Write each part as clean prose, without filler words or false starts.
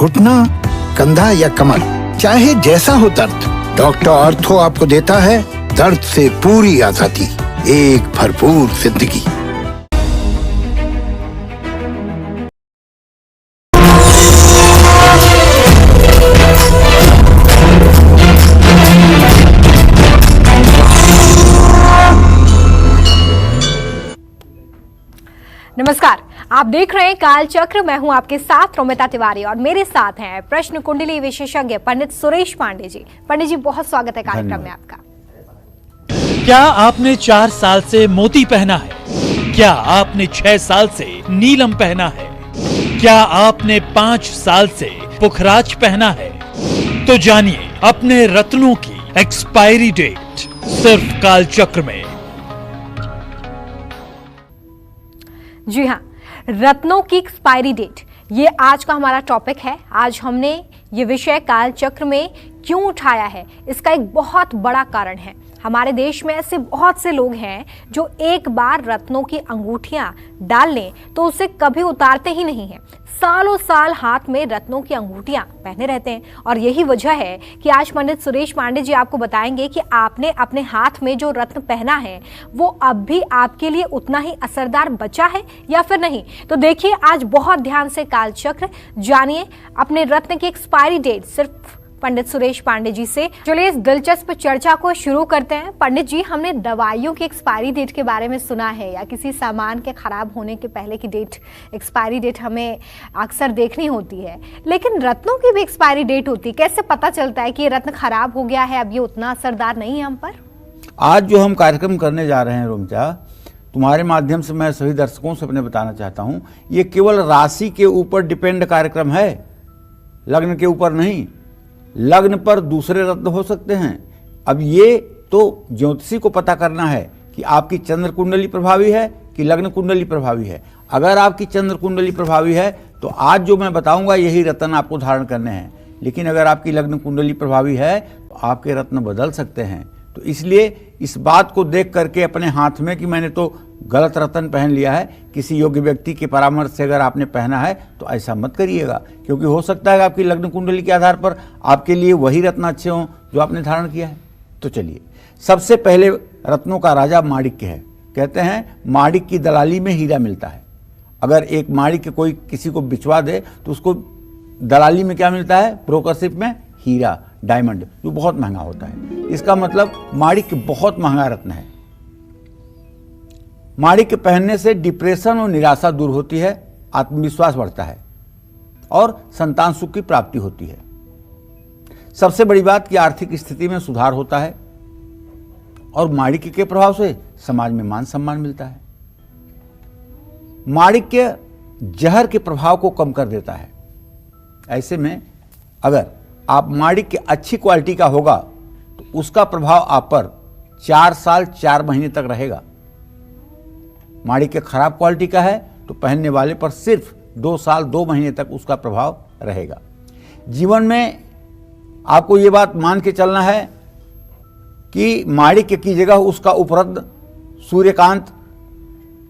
घुटना, कंधा या कमर, चाहे जैसा हो दर्द, डॉक्टर ऑर्थो आपको देता है दर्द से पूरी आजादी, एक भरपूर जिंदगी। नमस्कार, आप देख रहे हैं काल चक्र। मैं हूं आपके साथ रोमिता तिवारी और मेरे साथ हैं प्रश्न कुंडली विशेषज्ञ पंडित सुरेश पांडे जी। पंडित जी, बहुत स्वागत है कार्यक्रम में आपका। क्या आपने 4 साल से मोती पहना है? क्या आपने 6 साल से नीलम पहना है? क्या आपने 5 साल से पुखराज पहना है? तो जानिए अपने रत्नों की एक्सपायरी डेट सिर्फ काल चक्र में। जी हाँ, रत्नों की एक्सपायरी डेट, ये आज का हमारा टॉपिक है। आज हमने ये विषय काल चक्र में क्यों उठाया है, इसका एक बहुत बड़ा कारण है। हमारे देश में ऐसे बहुत से लोग हैं जो एक बार रत्नों की अंगूठियां डाल लें तो उसे कभी उतारते ही नहीं हैं। सालों साल हाथ में रत्नों की अंगूठियां पहने रहते हैं और यही वजह है कि आज पंडित सुरेश पांडे जी आपको बताएंगे कि आपने अपने हाथ में जो रत्न पहना है वो अब भी आपके लिए उतना ही असरदार बचा है या फिर नहीं। तो देखिए, आज बहुत ध्यान से काल चक्र जानिए, अपने रत्न की एक्सपायरी डेट सिर्फ पंडित सुरेश पांडे जी से। चलिए इस दिलचस्प चर्चा को शुरू करते हैं। पंडित जी, हमने दवाइयों की एक्सपायरी डेट के बारे में सुना है या किसी सामान के खराब होने के पहले की डेट, एक्सपायरी डेट हमें अक्सर देखनी होती है, लेकिन रत्नों की भी एक्सपायरी डेट होती है। कैसे पता चलता है कि ये रत्न खराब हो गया है, अब ये उतना असरदार नहीं है हम पर? आज जो हम कार्यक्रम करने जा रहे हैं रोमिता, तुम्हारे माध्यम से मैं सभी दर्शकों से अपने बताना चाहता हूं, ये केवल राशि के ऊपर डिपेंड कार्यक्रम है, लग्न के ऊपर नहीं। लग्न पर दूसरे रत्न हो सकते हैं। अब ये तो ज्योतिषी को पता करना है कि आपकी चंद्र कुंडली प्रभावी है कि लग्न कुंडली प्रभावी है। अगर आपकी चंद्र कुंडली प्रभावी है तो आज जो मैं बताऊंगा यही रत्न आपको धारण करने हैं, लेकिन अगर आपकी लग्न कुंडली प्रभावी है तो आपके रत्न बदल सकते हैं। तो इसलिए इस बात को देख करके अपने हाथ में कि मैंने तो गलत रत्न पहन लिया है, किसी योग्य व्यक्ति के परामर्श से अगर आपने पहना है तो ऐसा मत करिएगा, क्योंकि हो सकता है कि आपकी लग्न कुंडली के आधार पर आपके लिए वही रत्न अच्छे हों जो आपने धारण किया है। तो चलिए, सबसे पहले रत्नों का राजा माणिक्य है। कहते हैं माणिक्य की दलाली में हीरा मिलता है। अगर एक माणिक्य कोई किसी को बिचवा दे तो उसको दलाली में क्या मिलता है? ब्रोकरशिप में हीरा, डायमंड, जो बहुत महंगा होता है। इसका मतलब माणिक्य बहुत महंगा रत्न है। माणिक्य पहनने से डिप्रेशन और निराशा दूर होती है, आत्मविश्वास बढ़ता है और संतान सुख की प्राप्ति होती है। सबसे बड़ी बात कि आर्थिक स्थिति में सुधार होता है और माणिक्य के प्रभाव से समाज में मान सम्मान मिलता है। माणिक्य जहर के प्रभाव को कम कर देता है। ऐसे में अगर आप माणिक्य अच्छी क्वालिटी का होगा तो उसका प्रभाव आप पर 4 साल 4 महीने तक रहेगा। माणिक्य खराब क्वालिटी का है तो पहनने वाले पर सिर्फ 2 साल 2 महीने तक उसका प्रभाव रहेगा। जीवन में आपको ये बात मान के चलना है कि माणिक्य की जगह उसका उपरत्न सूर्यकांत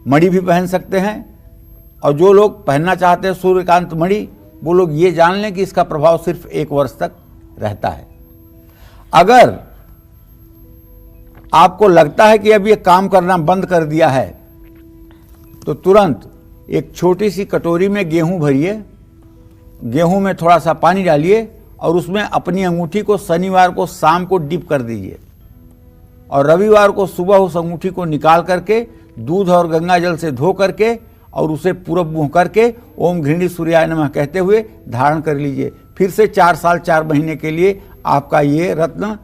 मणि भी पहन सकते हैं, और जो लोग पहनना चाहते हैं सूर्यकांत मणि, वो लोग ये जान लें कि इसका प्रभाव सिर्फ 1 वर्ष तक रहता है। अगर आपको लगता है कि अब ये काम करना बंद कर दिया है तो तुरंत एक छोटी सी कटोरी में गेहूं भरिए, गेहूं में थोड़ा सा पानी डालिए और उसमें अपनी अंगूठी को शनिवार को शाम को डिप कर दीजिए और रविवार को सुबह उस अंगूठी को निकाल करके दूध और गंगा जल से धो करके और उसे पूरब मुंह करके ओम घृणी सूर्याय नमः कहते हुए धारण कर लीजिए। फिर से 4 साल 4 महीने के लिए आपका ये रत्न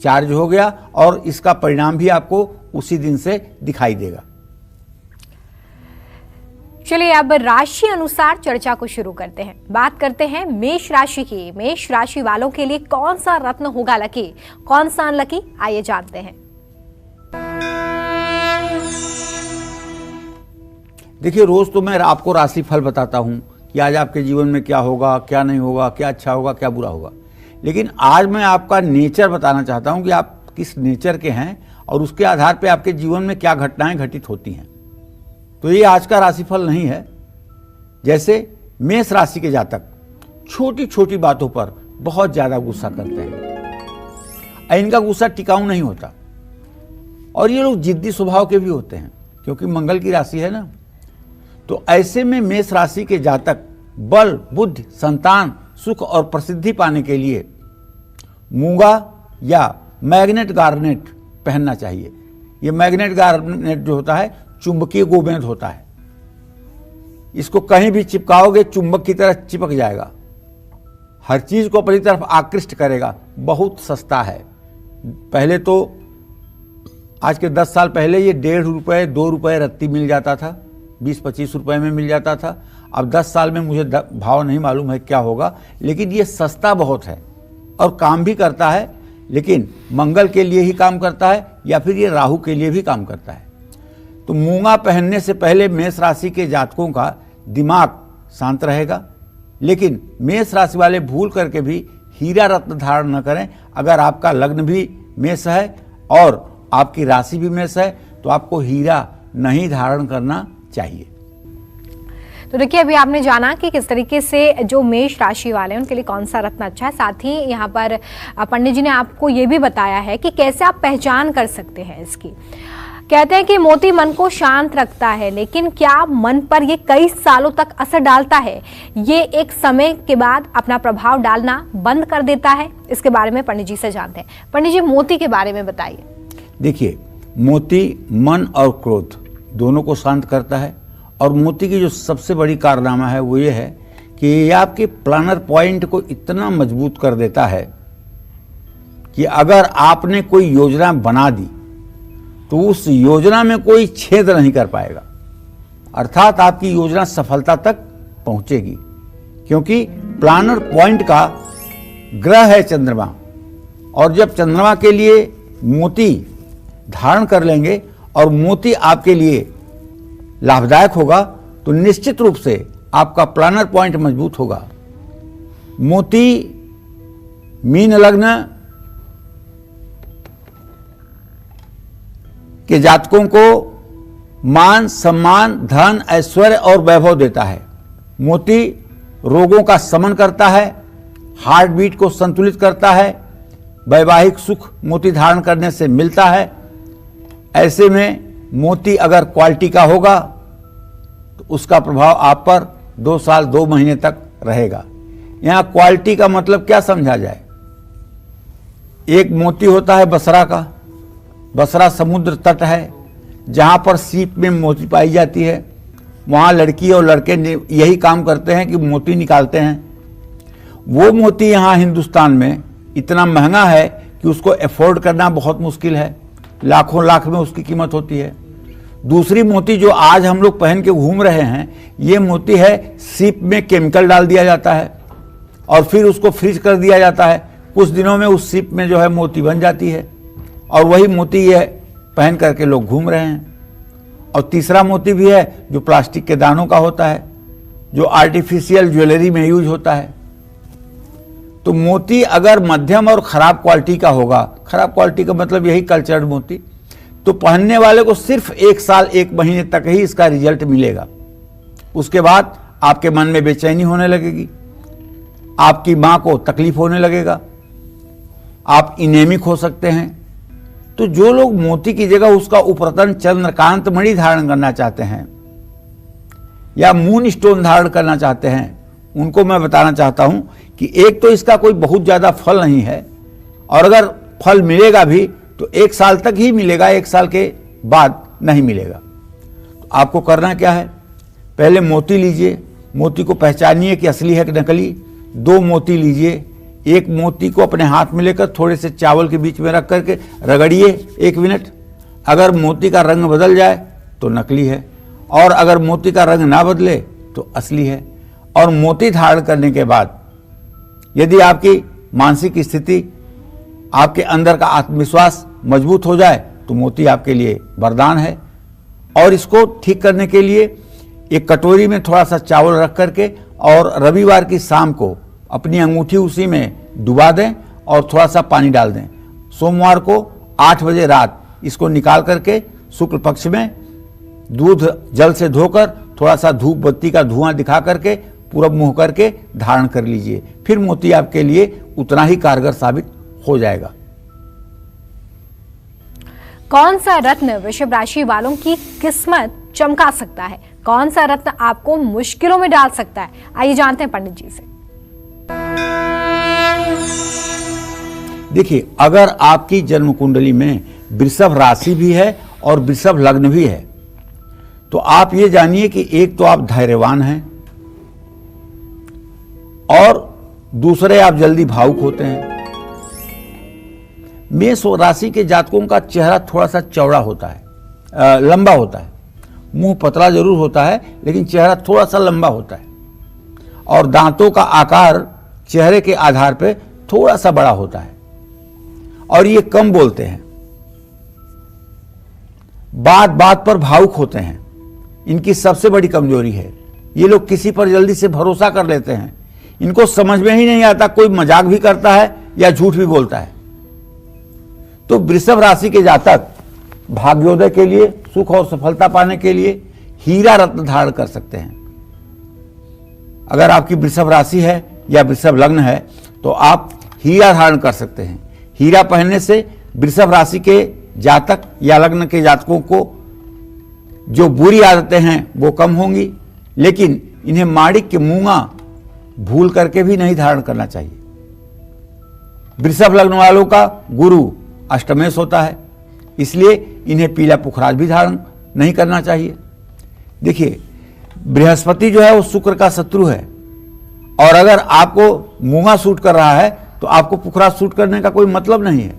चार्ज हो गया और इसका परिणाम भी आपको उसी दिन से दिखाई देगा। चलिए अब राशि अनुसार चर्चा को शुरू करते हैं। बात करते हैं मेष राशि की। मेष राशि वालों के लिए कौन सा रत्न होगा लकी, कौन सा अनलकी, आइए जानते हैं। देखिए, रोज तो मैं आपको राशि फल बताता हूं कि आज आपके जीवन में क्या होगा, क्या नहीं होगा, क्या अच्छा होगा, क्या बुरा होगा, लेकिन आज मैं आपका नेचर बताना चाहता हूं कि आप किस नेचर के हैं और उसके आधार पर आपके जीवन में क्या घटनाएं घटित होती हैं। तो ये आज का राशिफल नहीं है। जैसे मेष राशि के जातक छोटी छोटी बातों पर बहुत ज्यादा गुस्सा करते हैं। इनका गुस्सा टिकाऊ नहीं होता और ये लोग जिद्दी स्वभाव के भी होते हैं, क्योंकि मंगल की राशि है ना। तो ऐसे में मेष राशि के जातक बल, बुद्धि, संतान, सुख और प्रसिद्धि पाने के लिए मूंगा या मैग्नेट गार्नेट पहनना चाहिए। ये मैग्नेट गार्नेट जो होता है चुंबकीय गोमेद होता है। इसको कहीं भी चिपकाओगे चुंबक की तरह चिपक जाएगा, हर चीज को अपनी तरफ आकृष्ट करेगा। बहुत सस्ता है। पहले तो आज के 10 साल पहले ये 1.5 रुपए 2 रुपए रत्ती मिल जाता था, 20-25 रुपए में मिल जाता था। अब 10 साल में मुझे भाव नहीं मालूम है क्या होगा, लेकिन ये सस्ता बहुत है और काम भी करता है। लेकिन मंगल के लिए ही काम करता है या फिर ये राहु के लिए भी काम करता है। तो मूंगा पहनने से पहले मेष राशि के जातकों का दिमाग शांत रहेगा। लेकिन मेष राशि वाले भूल करके भी हीरा रत्न धारण न करें। अगर आपका लग्न भी मेष है और आपकी राशि भी मेष है तो आपको हीरा नहीं धारण करना चाहिए। तो देखिए, अभी आपने जाना कि किस तरीके से जो मेष राशि वाले हैं उनके लिए कौन सा रत्न अच्छा है। साथ ही यहाँ पर पंडित जी ने आपको ये भी बताया है कि कैसे आप पहचान कर सकते हैं इसकी। कहते हैं कि मोती मन को शांत रखता है, लेकिन क्या मन पर ये कई सालों तक असर डालता है? ये एक समय के बाद अपना प्रभाव डालना बंद कर देता है? इसके बारे में पंडित जी से जानते हैं। पंडित जी, मोती के बारे में बताइए। देखिए, मोती मन और क्रोध दोनों को शांत करता है और मोती की जो सबसे बड़ी कारनामा है वो ये है कि ये आपके प्लानर पॉइंट को इतना मजबूत कर देता है कि अगर आपने कोई योजना बना दी तो उस योजना में कोई छेद नहीं कर पाएगा, अर्थात आपकी योजना सफलता तक पहुंचेगी। क्योंकि प्लानर पॉइंट का ग्रह है चंद्रमा, और जब चंद्रमा के लिए मोती धारण कर लेंगे और मोती आपके लिए लाभदायक होगा तो निश्चित रूप से आपका प्लानर पॉइंट मजबूत होगा। मोती मीन लग्न के जातकों को मान, सम्मान, धन, ऐश्वर्य और वैभव देता है। मोती रोगों का शमन करता है, हार्ट बीट को संतुलित करता है, वैवाहिक सुख मोती धारण करने से मिलता है। ऐसे में मोती अगर क्वालिटी का होगा तो उसका प्रभाव आप पर 2 साल 2 महीने तक रहेगा। यहां क्वालिटी का मतलब क्या समझा जाए? एक मोती होता है बसरा का। बसरा समुद्र तट है जहां पर सीप में मोती पाई जाती है। वहां लड़की और लड़के यही काम करते हैं कि मोती निकालते हैं। वो मोती यहां हिंदुस्तान में इतना महंगा है कि उसको अफोर्ड करना बहुत मुश्किल है, लाखों लाख में उसकी कीमत होती है। दूसरी मोती जो आज हम लोग पहन के घूम रहे हैं, ये मोती है सीप में केमिकल डाल दिया जाता है और फिर उसको फ्रीज कर दिया जाता है। कुछ दिनों में उस सीप में जो है मोती बन जाती है और वही मोती ये पहन करके लोग घूम रहे हैं। और तीसरा मोती भी है जो प्लास्टिक के दानों का होता है, जो आर्टिफिशियल ज्वेलरी में यूज होता है। तो मोती अगर मध्यम और खराब क्वालिटी का होगा, खराब क्वालिटी का मतलब यही कल्चर्ड मोती, तो पहनने वाले को सिर्फ 1 साल 1 महीने तक ही इसका रिजल्ट मिलेगा। उसके बाद आपके मन में बेचैनी होने लगेगी, आपकी मां को तकलीफ होने लगेगा, आप इनेमिक हो सकते हैं। तो जो लोग मोती की जगह उसका उपरतन चंद्रकांत मणि धारण करना चाहते हैं या मून स्टोन धारण करना चाहते हैं, उनको मैं बताना चाहता हूं कि एक तो इसका कोई बहुत ज्यादा फल नहीं है, और अगर फल मिलेगा भी तो 1 साल तक ही मिलेगा, 1 साल के बाद नहीं मिलेगा। तो आपको करना क्या है? पहले मोती लीजिए, मोती को पहचानिए कि असली है कि नकली। 2 मोती लीजिए, एक मोती को अपने हाथ में लेकर थोड़े से चावल के बीच में रख करके रगड़िए 1 मिनट। अगर मोती का रंग बदल जाए तो नकली है, और अगर मोती का रंग ना बदले तो असली है। और मोती धारण करने के बाद यदि आपकी मानसिक स्थिति, आपके अंदर का आत्मविश्वास मजबूत हो जाए तो मोती आपके लिए वरदान है। और इसको ठीक करने के लिए एक कटोरी में थोड़ा सा चावल रख करके और रविवार की शाम को अपनी अंगूठी उसी में डुबा दें और थोड़ा सा पानी डाल दें। सोमवार को 8 बजे रात इसको निकाल करके शुक्ल पक्ष में दूध जल से धोकर थोड़ा सा धूप बत्ती का धुआं दिखा करके पूरब मुंह करके धारण कर लीजिए, फिर मोती आपके लिए उतना ही कारगर साबित हो जाएगा। कौन सा रत्न वृषभ राशि वालों की किस्मत चमका सकता है? कौन सा रत्न आपको मुश्किलों में डाल सकता है? आइए जानते हैं पंडित जी से। देखिए, अगर आपकी जन्म कुंडली में वृषभ राशि भी है और वृषभ लग्न भी है, तो आप ये जानिए कि एक तो आप धैर्यवान हैं और दूसरे आप जल्दी भावुक होते हैं। मेष राशि के जातकों का चेहरा थोड़ा सा चौड़ा होता है, लंबा होता है। मुंह पतला जरूर होता है लेकिन चेहरा थोड़ा सा लंबा होता है, और दांतों का आकार चेहरे के आधार पर थोड़ा सा बड़ा होता है, और ये कम बोलते हैं, बात बात पर भावुक होते हैं। इनकी सबसे बड़ी कमजोरी है, ये लोग किसी पर जल्दी से भरोसा कर लेते हैं। इनको समझ में ही नहीं आता कोई मजाक भी करता है या झूठ भी बोलता है। तो वृषभ राशि के जातक भाग्योदय के लिए, सुख और सफलता पाने के लिए हीरा रत्न धारण कर सकते हैं। अगर आपकी वृषभ राशि है या वृषभ लग्न है तो आप हीरा धारण कर सकते हैं। हीरा पहनने से वृषभ राशि के जातक या लग्न के जातकों को जो बुरी आदतें हैं वो कम होंगी, लेकिन इन्हें माणिक्य मूंगा भूल करके भी नहीं धारण करना चाहिए। वृषभ लग्न वालों का गुरु अष्टमेश होता है, इसलिए इन्हें पीला पुखराज भी धारण नहीं करना चाहिए। देखिए, बृहस्पति जो है वो शुक्र का शत्रु है, और अगर आपको मूंगा सूट कर रहा है तो आपको पुखराज सूट करने का कोई मतलब नहीं है।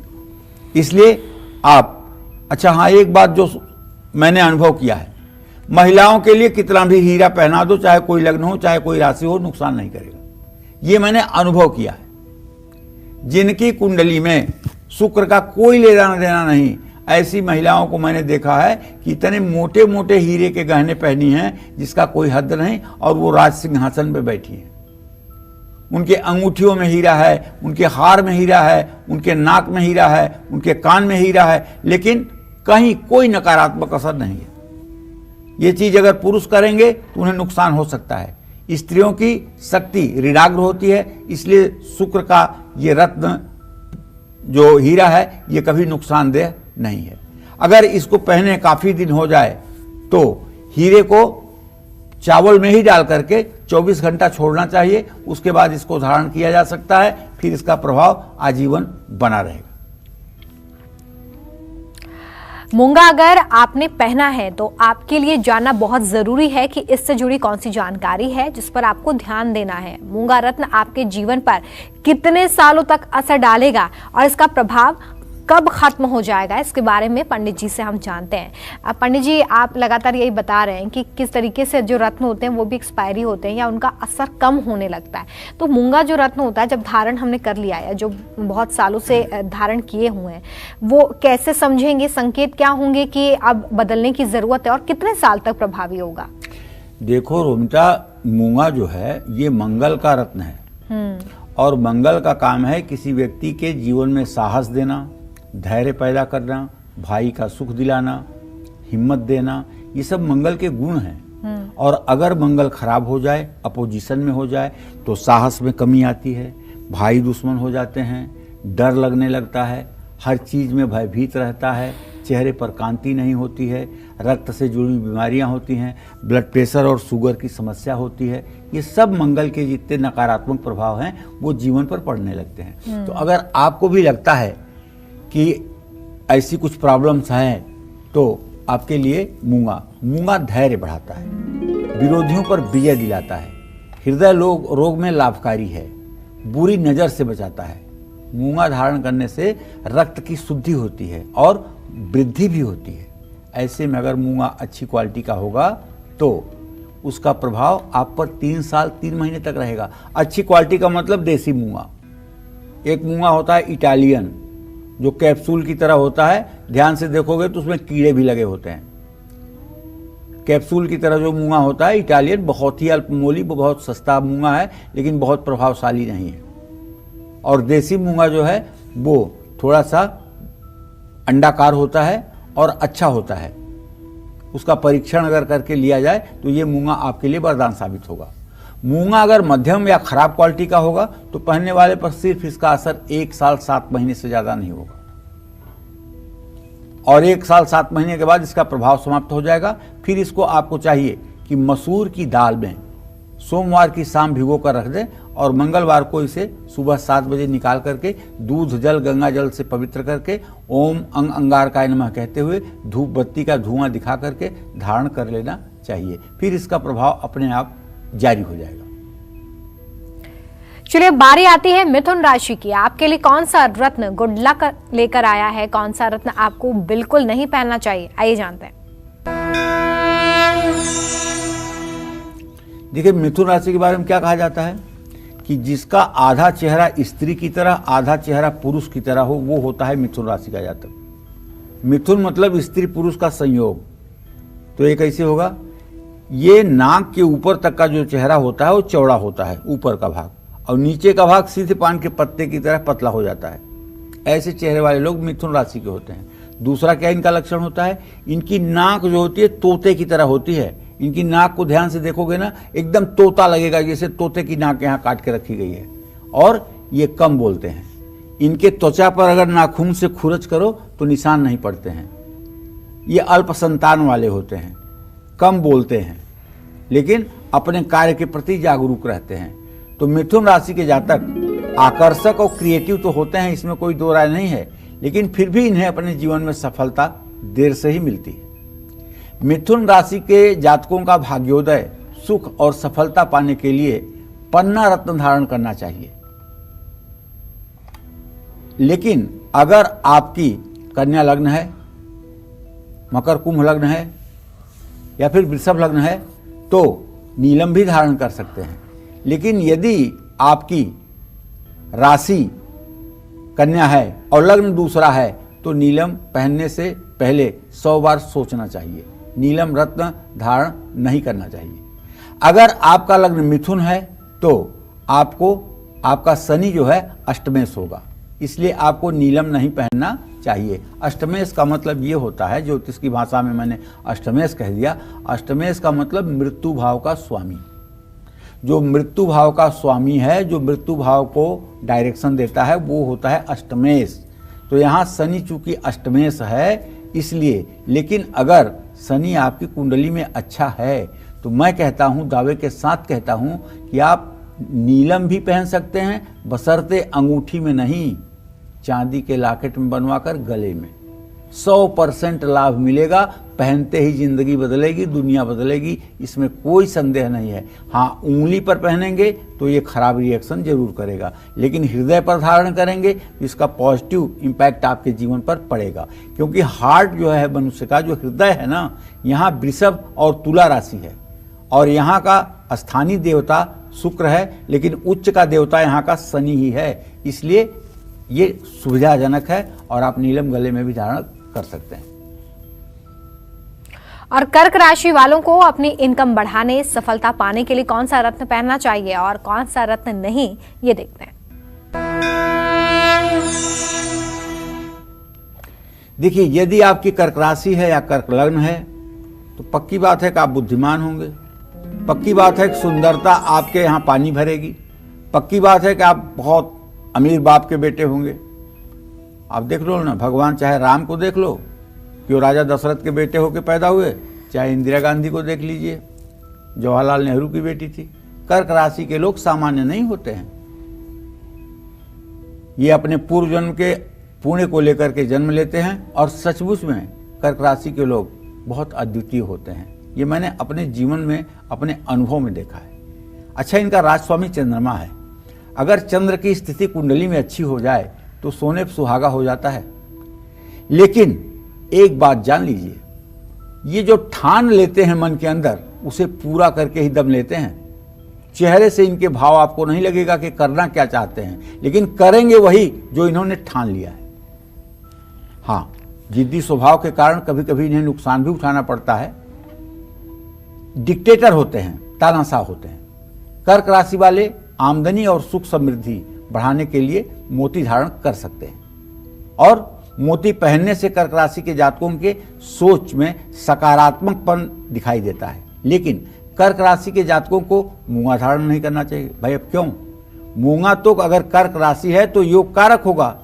इसलिए आप, अच्छा हाँ, एक बात जो मैंने अनुभव किया है, महिलाओं के लिए कितना भी हीरा पहना दो, चाहे कोई लग्न हो चाहे कोई राशि हो, नुकसान नहीं करेगा। ये मैंने अनुभव किया है। जिनकी कुंडली में शुक्र का कोई लेना देना नहीं, ऐसी महिलाओं को मैंने देखा है कि इतने मोटे मोटे हीरे के गहने पहनी हैं जिसका कोई हद नहीं, और वो राज सिंहासन पे बैठी हैं। उनके अंगूठियों में हीरा है, उनके हार में हीरा है, उनके नाक में हीरा है, उनके कान में हीरा है, लेकिन कहीं कोई नकारात्मक असर नहीं है। ये चीज अगर पुरुष करेंगे तो उन्हें नुकसान हो सकता है। स्त्रियों की शक्ति ऋणाग्र होती है, इसलिए शुक्र का ये रत्न जो हीरा है ये कभी नुकसानदेह नहीं है। अगर इसको पहने काफी दिन हो जाए तो हीरे को चावल में ही डाल करके 24 घंटा छोड़ना चाहिए, उसके बाद इसको धारण किया जा सकता है, फिर इसका प्रभाव आजीवन बना रहेगा। मूंगा अगर आपने पहना है तो आपके लिए जानना बहुत जरूरी है कि इससे जुड़ी कौन सी जानकारी है जिस पर आपको ध्यान देना है। मूंगा रत्न आपके जीवन पर कितने सालों तक असर डालेगा और इसका प्रभाव कब खत्म हो जाएगा, इसके बारे में पंडित जी से हम जानते हैं। अब पंडित जी, आप लगातार यही बता रहे हैं कि किस तरीके से जो रत्न होते हैं वो भी एक्सपायरी होते हैं या उनका असर कम होने लगता है। तो मूंगा जो रत्न होता है, जब धारण हमने कर लिया है, जो बहुत सालों से धारण किए हुए हैं, वो कैसे समझेंगे, संकेत क्या होंगे कि अब बदलने की जरूरत है, और कितने साल तक प्रभावी होगा? देखो रोमिता, मूंगा जो है ये मंगल का रत्न है, और मंगल का काम है किसी व्यक्ति के जीवन में साहस देना, धैर्य पैदा करना, भाई का सुख दिलाना, हिम्मत देना, ये सब मंगल के गुण हैं। और अगर मंगल खराब हो जाए, अपोजिशन में हो जाए, तो साहस में कमी आती है, भाई दुश्मन हो जाते हैं, डर लगने लगता है, हर चीज में भयभीत रहता है, चेहरे पर कांति नहीं होती है, रक्त से जुड़ी बीमारियां होती हैं, ब्लड प्रेशर और शुगर की समस्या होती है। ये सब मंगल के जितने नकारात्मक प्रभाव हैं वो जीवन पर पड़ने लगते हैं। तो अगर आपको भी लगता है कि ऐसी कुछ प्रॉब्लम्स हैं तो आपके लिए मूंगा धैर्य बढ़ाता है, विरोधियों पर विजय दिलाता है, हृदय रोग में लाभकारी है, बुरी नजर से बचाता है। मूंगा धारण करने से रक्त की शुद्धि होती है और वृद्धि भी होती है। ऐसे में अगर मूंगा अच्छी क्वालिटी का होगा तो उसका प्रभाव आप पर 3 साल 3 महीने तक रहेगा। अच्छी क्वालिटी का मतलब देसी मूंगा। एक मूंगा होता है इटालियन, जो कैप्सूल की तरह होता है, ध्यान से देखोगे तो उसमें कीड़े भी लगे होते हैं। कैप्सूल की तरह जो मूंगा होता है इटालियन, बहुत ही अल्पमूल्य, बहुत सस्ता मूंगा है, लेकिन बहुत प्रभावशाली नहीं है। और देसी मूंगा जो है वो थोड़ा सा अंडाकार होता है और अच्छा होता है। उसका परीक्षण अगर करके लिया जाए तो ये मूंगा आपके लिए वरदान साबित होगा। मूंगा अगर मध्यम या खराब क्वालिटी का होगा तो पहनने वाले पर सिर्फ इसका असर 1 साल 7 महीने से ज्यादा नहीं होगा, और 1 साल 7 महीने के बाद इसका प्रभाव समाप्त हो जाएगा। फिर इसको आपको चाहिए कि मसूर की दाल में सोमवार की शाम भिगो कर रख दें और मंगलवार को इसे सुबह 7 बजे निकाल करके दूध जल गंगा जल से पवित्र करके ओम अंग अंगारकाय नमः कहते हुए धूप बत्ती का धुआं दिखा करके धारण कर लेना चाहिए। फिर इसका प्रभाव अपने आप जारी हो जाएगा। चलिए बारी आती है मिथुन राशि की। आपके लिए कौन सा रत्न गुड लक लेकर आया है, कौन सा रत्न आपको बिल्कुल नहीं पहनना चाहिए, आइए जानते हैं। देखिए, मिथुन राशि के बारे में क्या कहा जाता है कि जिसका आधा चेहरा स्त्री की तरह आधा चेहरा पुरुष की तरह हो, वो होता है मिथुन राशि का जातक। मिथुन मतलब स्त्री पुरुष का संयोग। तो ये कैसे होगा? ये नाक के ऊपर तक का जो चेहरा होता है वो चौड़ा होता है, ऊपर का भाग, और नीचे का भाग सीधे पान के पत्ते की तरह पतला हो जाता है। ऐसे चेहरे वाले लोग मिथुन राशि के होते हैं। दूसरा क्या इनका लक्षण होता है? इनकी नाक जो होती है तोते की तरह होती है। इनकी नाक को ध्यान से देखोगे ना, एकदम तोता लगेगा, जैसे तोते की नाक यहाँ काट के रखी गई है। और ये कम बोलते हैं। इनके त्वचा पर अगर नाखून से खुरच करो तो निशान नहीं पड़ते हैं। ये अल्प संतान वाले होते हैं, कम बोलते हैं, लेकिन अपने कार्य के प्रति जागरूक रहते हैं। तो मिथुन राशि के जातक आकर्षक और क्रिएटिव तो होते हैं, इसमें कोई दो राय नहीं है, लेकिन फिर भी इन्हें अपने जीवन में सफलता देर से ही मिलती है। मिथुन राशि के जातकों का भाग्योदय, सुख और सफलता पाने के लिए पन्ना रत्न धारण करना चाहिए। लेकिन अगर आपकी कन्या लग्न है, मकर कुंभ लग्न है या फिर वृषभ लग्न है तो नीलम भी धारण कर सकते हैं। लेकिन यदि आपकी राशि कन्या है और लग्न दूसरा है तो नीलम पहनने से पहले 100 बार सोचना चाहिए। नीलम रत्न धारण नहीं करना चाहिए। अगर आपका लग्न मिथुन है तो आपका शनि जो है अष्टमेश होगा, इसलिए आपको नीलम नहीं पहनना चाहिए। अष्टमेश का मतलब ये होता है, ज्योतिष की भाषा में मैंने अष्टमेश कह दिया। अष्टमेश का मतलब मृत्यु भाव का स्वामी। जो मृत्यु भाव का स्वामी है, जो मृत्यु भाव को डायरेक्शन देता है, वो होता है अष्टमेश। तो यहाँ शनि चूंकि अष्टमेश है इसलिए, लेकिन अगर शनि आपकी कुंडली में अच्छा है तो मैं कहता हूँ, दावे के साथ कहता हूँ कि आप नीलम भी पहन सकते हैं, बशर्ते अंगूठी में नहीं, चांदी के लॉकेट में बनवाकर गले में। 100% लाभ मिलेगा। पहनते ही जिंदगी बदलेगी, दुनिया बदलेगी, इसमें कोई संदेह नहीं है। हाँ, उंगली पर पहनेंगे तो ये खराब रिएक्शन जरूर करेगा, लेकिन हृदय पर धारण करेंगे तो इसका पॉजिटिव इम्पैक्ट आपके जीवन पर पड़ेगा। क्योंकि हार्ट जो है मनुष्य का, जो हृदय है ना, यहाँ वृषभ और तुला राशि है, और यहाँ का स्थानीय देवता शुक्र है, लेकिन उच्च का देवता यहाँ का शनि ही है। इसलिए ये सुविधाजनक है और आप नीलम गले में भी धारण कर सकते हैं। और कर्क राशि वालों को अपनी इनकम बढ़ाने, सफलता पाने के लिए कौन सा रत्न पहनना चाहिए और कौन सा रत्न नहीं, ये देखते हैं। देखिए, यदि आपकी कर्क राशि है या कर्क लग्न है तो पक्की बात है कि आप बुद्धिमान होंगे। पक्की बात है कि सुंदरता आपके यहाँ पानी भरेगी। पक्की बात है कि आप बहुत अमीर बाप के बेटे होंगे। आप देख लो ना, भगवान चाहे राम को देख लो कि वो राजा दशरथ के बेटे होकर पैदा हुए, चाहे इंदिरा गांधी को देख लीजिए, जवाहरलाल नेहरू की बेटी थी। कर्क राशि के लोग सामान्य नहीं होते हैं। ये अपने पूर्व जन्म के पुण्य को लेकर के जन्म लेते हैं और सचमुच में कर्क राशि के लोग बहुत अद्वितीय होते हैं। ये मैंने अपने जीवन में, अपने अनुभव में देखा है। अच्छा, इनका राजस्वामी चंद्रमा है। अगर चंद्र की स्थिति कुंडली में अच्छी हो जाए तो सोने पे सुहागा हो जाता है। लेकिन एक बात जान लीजिए, ये जो ठान लेते हैं मन के अंदर, उसे पूरा करके ही दम लेते हैं। चेहरे से इनके भाव आपको नहीं लगेगा कि करना क्या चाहते हैं, लेकिन करेंगे वही जो इन्होंने ठान लिया है। हाँ, जिद्दी स्वभाव के कारण कभी कभी इन्हें नुकसान भी उठाना पड़ता है। डिक्टेटर होते हैं, तानाशाह होते हैं। कर्क राशि वाले आमदनी और सुख समृद्धि बढ़ाने के लिए मोती धारण कर सकते हैं, और मोती पहनने से कर्क राशि के जातकों के सोच में सकारात्मकपन दिखाई देता है। लेकिन कर्क राशि के जातकों को मूंगा धारण नहीं करना चाहिए। भाई अब क्यों? मूंगा तो अगर कर्क राशि है तो योग कारक होगा,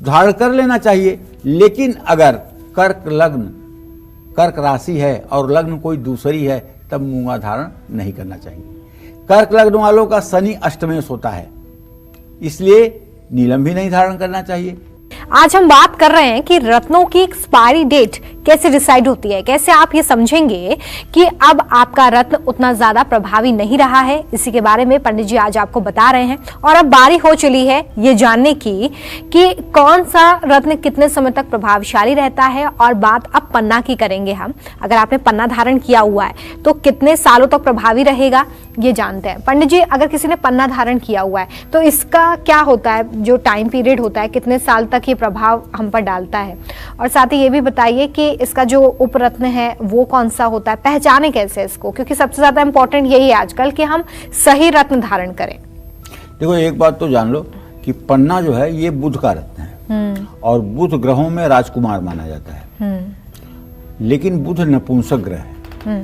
धारण कर लेना चाहिए। लेकिन अगर कर्क लग्न, कर्क राशि है और लग्न कोई दूसरी है, तब मूंगा धारण नहीं करना चाहिए। कर्क लग्न वालों का शनि अष्टमेश होता है, इसलिए नीलम भी नहीं धारण करना चाहिए। आज हम बात कर रहे हैं कि रत्नों की एक्सपायरी डेट कैसे डिसाइड होती है, कैसे आप ये समझेंगे कि अब आपका रत्न उतना ज्यादा प्रभावी नहीं रहा है। इसी के बारे में पंडित जी आज आपको बता रहे हैं। और अब बारी हो चली है ये जानने की कि कौन सा रत्न कितने समय तक प्रभावशाली रहता है। और बात अब पन्ना की करेंगे हम। अगर आपने पन्ना धारण किया हुआ है तो कितने सालों तक प्रभावी रहेगा ये जानते हैं। पंडित जी, अगर किसी ने पन्ना धारण किया हुआ है तो इसका क्या होता है, जो टाइम पीरियड होता है, कितने साल तक ये प्रभाव हम पर डालता है? और साथ ही ये भी बताइए कि इसका जो उपरत्न है वो कौन सा होता है, पहचाने कैसे इसको, क्योंकि सबसे ज्यादा इंपॉर्टेंट यही है आजकल कि हम सही रत्न धारण करें। देखो, एक बात तो जान लो कि पन्ना जो है ये बुध का रत्न है और बुध ग्रहों में राजकुमार माना जाता है। लेकिन बुध नपुंसक ग्रह है।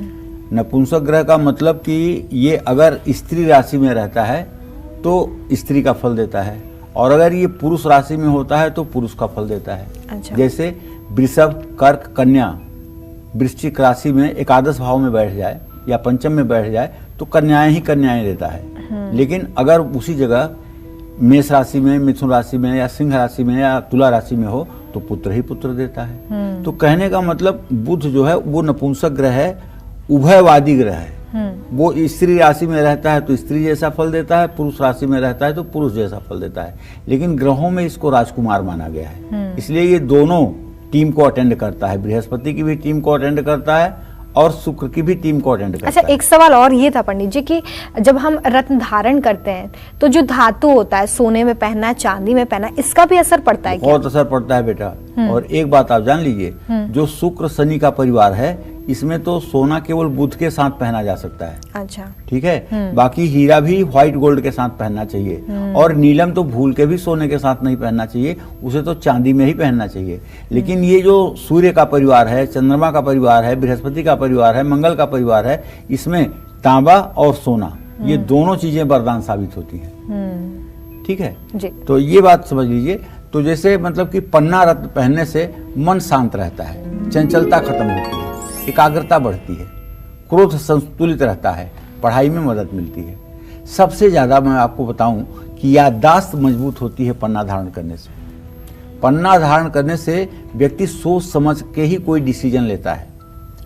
नपुंसक ग्रह का मतलब कि ये अगर स्त्री राशि में रहता है तो स्त्री का फल देता है, और अगर ये पुरुष राशि में होता है तो पुरुष का फल देता है। अच्छा। जैसे वृषभ, कर्क, कन्या वृश्चिक राशि में एकादश भाव में बैठ जाए या पंचम में बैठ जाए तो कन्याएं ही कन्याएं देता है। लेकिन अगर उसी जगह मेष राशि में, मिथुन राशि में या सिंह राशि में या तुला राशि में हो तो पुत्र ही पुत्र देता है। तो कहने का मतलब बुध जो है वो नपुंसक ग्रह है, उभयवादी ग्रह है। वो स्त्री राशि में रहता है तो स्त्री जैसा फल देता है, पुरुष राशि में रहता है तो पुरुष जैसा फल देता है। लेकिन ग्रहों में इसको राजकुमार माना गया है, इसलिए ये दोनों टीम को अटेंड करता है। बृहस्पति की भी टीम को अटेंड करता है और शुक्र की भी टीम को अटेंड करता है। अच्छा, एक सवाल और ये था पंडित जी कि जब हम रत्न धारण करते हैं तो जो धातु होता है, सोने में पहनना, चांदी में पहनना, इसका भी असर पड़ता है क्या? बहुत असर पड़ता है बेटा। और एक बात आप जान लीजिए, जो शुक्र शनि का परिवार है इसमें तो सोना केवल बुध के साथ पहना जा सकता है। अच्छा, ठीक है। बाकी हीरा भी व्हाइट गोल्ड के साथ पहनना चाहिए, और नीलम तो भूल के भी सोने के साथ नहीं पहनना चाहिए, उसे तो चांदी में ही पहनना चाहिए। लेकिन ये जो सूर्य का परिवार है, चंद्रमा का परिवार है, बृहस्पति का परिवार है, मंगल का परिवार है, इसमें तांबा और सोना ये दोनों चीजें वरदान साबित होती हैं। ठीक है जी। तो ये बात समझ लीजिए। तो जैसे मतलब कि पन्ना रत्न पहनने से मन शांत रहता है, चंचलता खत्म होती है, एकाग्रता बढ़ती है, क्रोध संतुलित रहता है, पढ़ाई में मदद मिलती है। सबसे ज्यादा मैं आपको बताऊं कि याददाश्त मजबूत होती है पन्ना धारण करने से। पन्ना धारण करने से व्यक्ति सोच समझ के ही कोई डिसीजन लेता है।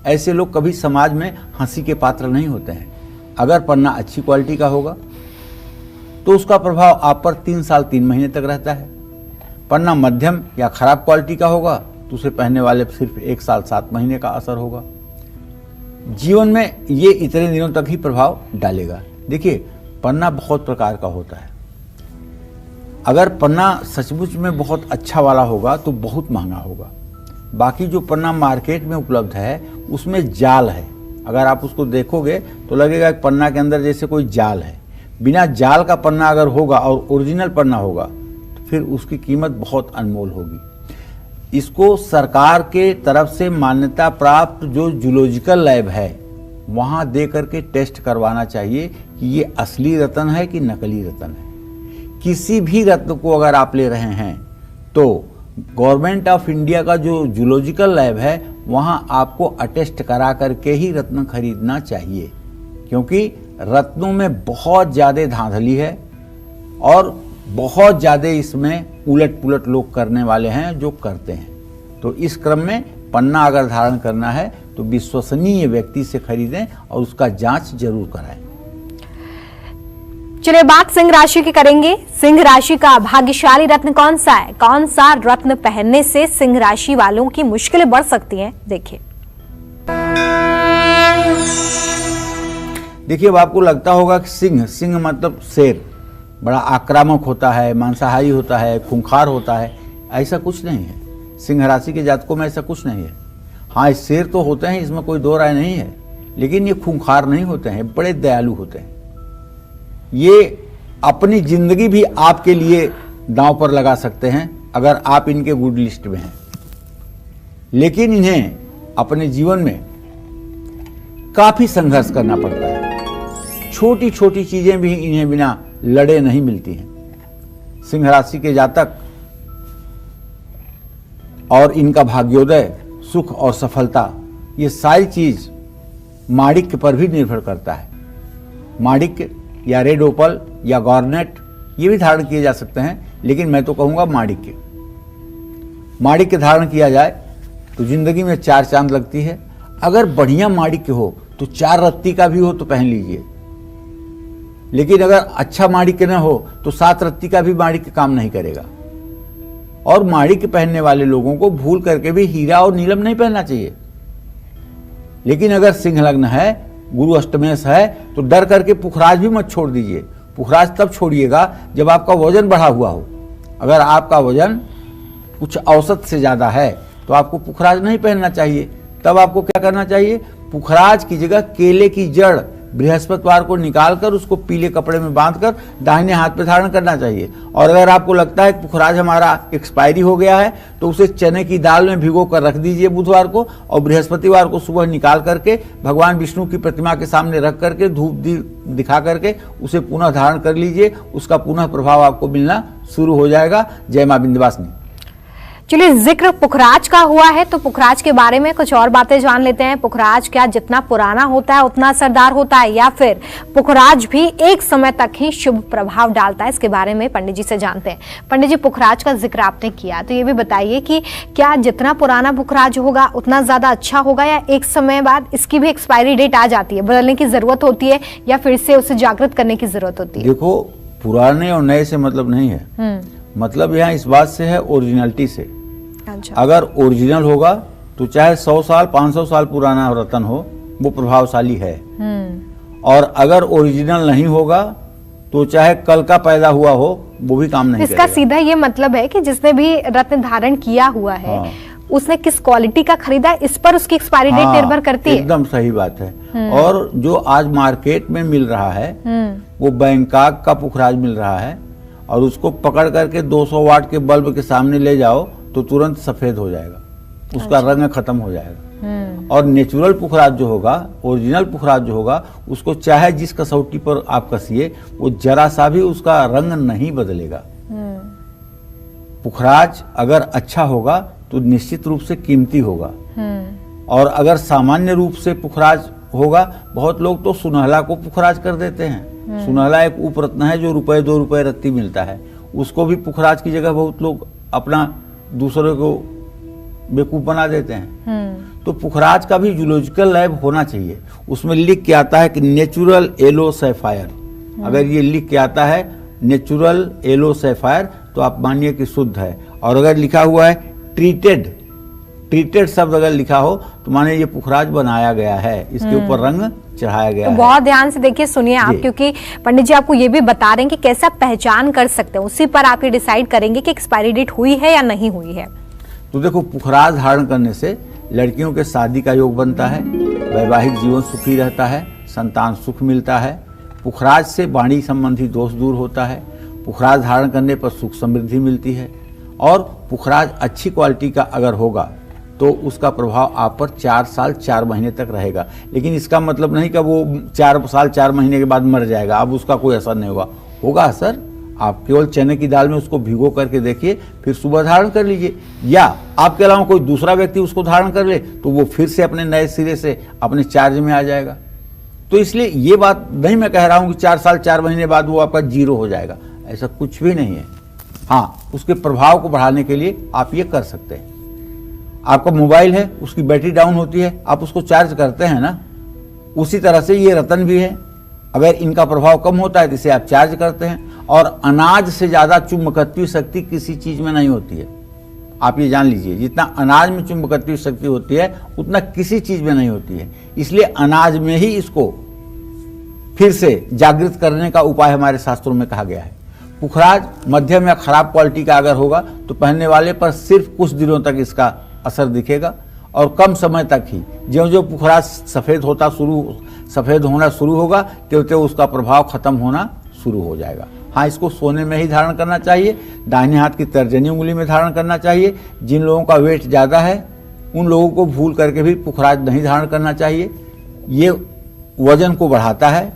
ऐसे लोग कभी समाज में हंसी के पात्र नहीं होते हैं। अगर पन्ना अच्छी क्वालिटी का होगा तो उसका प्रभाव आप पर 3 साल 3 महीने तक रहता है। पन्ना मध्यम या खराब क्वालिटी का होगा तो उसे पहनने वाले सिर्फ 1 साल 7 महीने का असर होगा। जीवन में ये इतने दिनों तक ही प्रभाव डालेगा। देखिए, पन्ना बहुत प्रकार का होता है। अगर पन्ना सचमुच में बहुत अच्छा वाला होगा तो बहुत महंगा होगा। बाकी जो पन्ना मार्केट में उपलब्ध है उसमें जाल है। अगर आप उसको देखोगे तो लगेगा कि पन्ना के अंदर जैसे कोई जाल है। बिना जाल का पन्ना अगर होगा और ओरिजिनल पन्ना होगा तो फिर उसकी कीमत बहुत अनमोल होगी। इसको सरकार के तरफ से मान्यता प्राप्त जो जूलॉजिकल लैब है वहां दे करके टेस्ट करवाना चाहिए कि ये असली रत्न है कि नकली रत्न है। किसी भी रत्न को अगर आप ले रहे हैं तो गवर्नमेंट ऑफ इंडिया का जो जूलॉजिकल लैब है वहां आपको अटेस्ट करा करके ही रत्न खरीदना चाहिए, क्योंकि रत्नों में बहुत ज्यादा धांधली है और बहुत ज्यादा इसमें उलट पुलट लोग करने वाले हैं जो करते हैं। तो इस क्रम में पन्ना अगर धारण करना है तो विश्वसनीय व्यक्ति से खरीदें और उसका जांच जरूर कराएं। चलिए बात सिंह राशि की करेंगे। सिंह राशि का भाग्यशाली रत्न कौन सा है? कौन सा रत्न पहनने से सिंह राशि वालों की मुश्किलें बढ़ सकती हैं? देखिए, अब आपको लगता होगा कि सिंह मतलब शेर, बड़ा आक्रामक होता है, मांसाहारी होता है, खूंखार होता है। ऐसा कुछ नहीं है। सिंह राशि के जातकों में ऐसा कुछ नहीं है। हाँ, शेर तो होते हैं, इसमें कोई दो राय नहीं है, लेकिन ये खूंखार नहीं होते हैं, बड़े दयालु होते हैं। ये अपनी जिंदगी भी आपके लिए दांव पर लगा सकते हैं अगर आप इनके गुड लिस्ट में हैं। लेकिन इन्हें अपने जीवन में काफी संघर्ष करना पड़ता है। छोटी छोटी चीजें भी इन्हें बिना लड़े नहीं मिलती हैं। सिंह राशि के जातक और इनका भाग्योदय, सुख और सफलता, ये सारी चीज माणिक्य पर भी निर्भर करता है। माणिक्य या रेड ओपल या गॉर्नेट ये भी धारण किए जा सकते हैं, लेकिन मैं तो कहूंगा माणिक्य। माणिक्य धारण किया जाए तो जिंदगी में 4 चांद लगती है। अगर बढ़िया माणिक्य हो तो 4 रत्ती का भी हो तो पहन लीजिए, लेकिन अगर अच्छा माणिक्य न हो तो 7 रत्ती का भी माणिक्य काम नहीं करेगा। और माणिक्य पहनने वाले लोगों को भूल करके भी हीरा और नीलम नहीं पहनना चाहिए। लेकिन अगर सिंह लग्न है, गुरु अष्टमेश है, तो डर करके पुखराज भी मत छोड़ दीजिए। पुखराज तब छोड़िएगा जब आपका वजन बढ़ा हुआ हो। अगर आपका वजन कुछ औसत से ज्यादा है तो आपको पुखराज नहीं पहनना चाहिए। तब आपको क्या करना चाहिए? पुखराज की जगह केले की जड़ बृहस्पतिवार को निकालकर उसको पीले कपड़े में बांधकर दाहिने हाथ पे धारण करना चाहिए। और अगर आपको लगता है कि पुखराज हमारा एक्सपायरी हो गया है तो उसे चने की दाल में भिगो कर रख दीजिए बुधवार को, और बृहस्पतिवार को सुबह निकाल करके भगवान विष्णु की प्रतिमा के सामने रख करके धूप दिखा करके उसे पुनः धारण कर लीजिए। उसका पुनः प्रभाव आपको मिलना शुरू हो जाएगा। जय मां विंध्यवासिनी। चलिए, जिक्र पुखराज का हुआ है तो पुखराज के बारे में कुछ और बातें जान लेते हैं। पुखराज क्या जितना पुराना होता है उतना असरदार होता है, या फिर पुखराज भी एक समय तक ही शुभ प्रभाव डालता है? इसके बारे में पंडित जी से जानते हैं। पंडित जी, पुखराज का जिक्र आपने किया तो ये भी बताइए कि क्या जितना पुराना पुखराज होगा उतना ज्यादा अच्छा होगा, या एक समय बाद इसकी भी एक्सपायरी डेट आ जाती है, बदलने की जरूरत होती है, या फिर से उसे जागृत करने की जरूरत होती है? देखो, पुराने और नए से मतलब नहीं है, मतलब यहाँ इस बात से है ओरिजिनलिटी से। अच्छा। अगर ओरिजिनल होगा तो चाहे 100 साल 500 साल पुराना रतन हो, वो प्रभावशाली है। और अगर ओरिजिनल नहीं होगा तो चाहे कल का पैदा हुआ हो वो भी काम नहीं इसका सीधा ये मतलब है कि जिसने भी रत्न धारण किया हुआ है, हाँ, उसने किस क्वालिटी का खरीदा, इस पर उसकी एक्सपायरी डेट निर्भर करती है। एकदम सही बात है। और जो आज मार्केट में मिल रहा है वो बैंकॉक का पुखराज मिल रहा है, और उसको पकड़ करके 200 वाट के बल्ब के सामने ले जाओ तो तुरंत सफेद हो जाएगा, उसका रंग खत्म हो जाएगा। और नेचुरल पुखराज जो होगा, ओरिजिनल पुखराज जो होगा, उसको चाहे जिस कसौटी पर आप कसिए वो जरा सा भी उसका रंग नहीं बदलेगा। पुखराज अगर अच्छा होगा तो निश्चित रूप से कीमती होगा। और अगर सामान्य रूप से पुखराज होगा, बहुत लोग तो सुनहला को पुखराज कर देते हैं। सुनहला एक उपरत्न है जो ₹2 रत्ती मिलता है, उसको भी पुखराज की जगह बहुत लोग अपना दूसरे को बेवकूफ बना देते हैं। तो पुखराज का भी जूलॉजिकल लैब होना चाहिए। उसमें लिख के आता है कि नेचुरल येलो सैफायर। अगर ये लिख के आता है नेचुरल येलो सैफायर तो आप मानिए कि शुद्ध है। और अगर लिखा हुआ है ट्रीटेड शब्द अगर लिखा हो तो माने ये पुखराज बनाया गया है, इसके ऊपर रंग चढ़ाया गया तो है। बहुत ध्यान से देखिए, सुनिए आप, क्योंकि पंडित जी आपको ये भी बता रहे हैं कि कैसे आप पहचान कर सकते हैं, उसी पर आप ये डिसाइड करेंगे कि एक्सपायरी डेट हुई है या नहीं हुई है। तो देखो, पुखराज धारण करने से लड़कियों के शादी का योग बनता है, वैवाहिक जीवन सुखी रहता है, संतान सुख मिलता है। पुखराज से वाणी संबंधी दोष दूर होता है। पुखराज धारण करने पर सुख समृद्धि मिलती है। और पुखराज अच्छी क्वालिटी का अगर होगा तो उसका प्रभाव आप पर 4 साल 4 महीने तक रहेगा। लेकिन इसका मतलब नहीं कि वो 4 साल 4 महीने के बाद मर जाएगा, अब उसका कोई असर नहीं होगा। होगा असर, आप केवल चने की दाल में उसको भिगो करके देखिए, फिर सुबह धारण कर लीजिए, या आपके अलावा कोई दूसरा व्यक्ति उसको धारण कर ले तो वो फिर से अपने नए सिरे से अपने चार्ज में आ जाएगा। तो इसलिए ये बात नहीं मैं कह रहा हूं कि 4 साल 4 महीने बाद वो आपका 0 हो जाएगा, ऐसा कुछ भी नहीं है। हाँ, उसके प्रभाव को बढ़ाने के लिए आप ये कर सकते हैं। आपका मोबाइल है, उसकी बैटरी डाउन होती है, आप उसको चार्ज करते हैं ना, उसी तरह से ये रतन भी है। अगर इनका प्रभाव कम होता है तो इसे आप चार्ज करते हैं। और अनाज से ज्यादा चुंबकत्व शक्ति किसी चीज में नहीं होती है, आप ये जान लीजिए। जितना अनाज में चुंबकत्व शक्ति होती है उतना किसी चीज में नहीं होती है। इसलिए अनाज में ही इसको फिर से जागृत करने का उपाय हमारे शास्त्रों में कहा गया है। पुखराज मध्यम या खराब क्वालिटी का अगर होगा तो पहनने वाले पर सिर्फ कुछ दिनों तक इसका असर दिखेगा, और कम समय तक ही। ज्यों ज्यों पुखराज सफेद होना शुरू होगा त्यों त्यों उसका प्रभाव खत्म होना शुरू हो जाएगा। हाँ, इसको सोने में ही धारण करना चाहिए, दाहिने हाथ की तर्जनी उंगली में धारण करना चाहिए। जिन लोगों का वेट ज़्यादा है उन लोगों को भूल करके भी पुखराज नहीं धारण करना चाहिए। ये वजन को बढ़ाता है।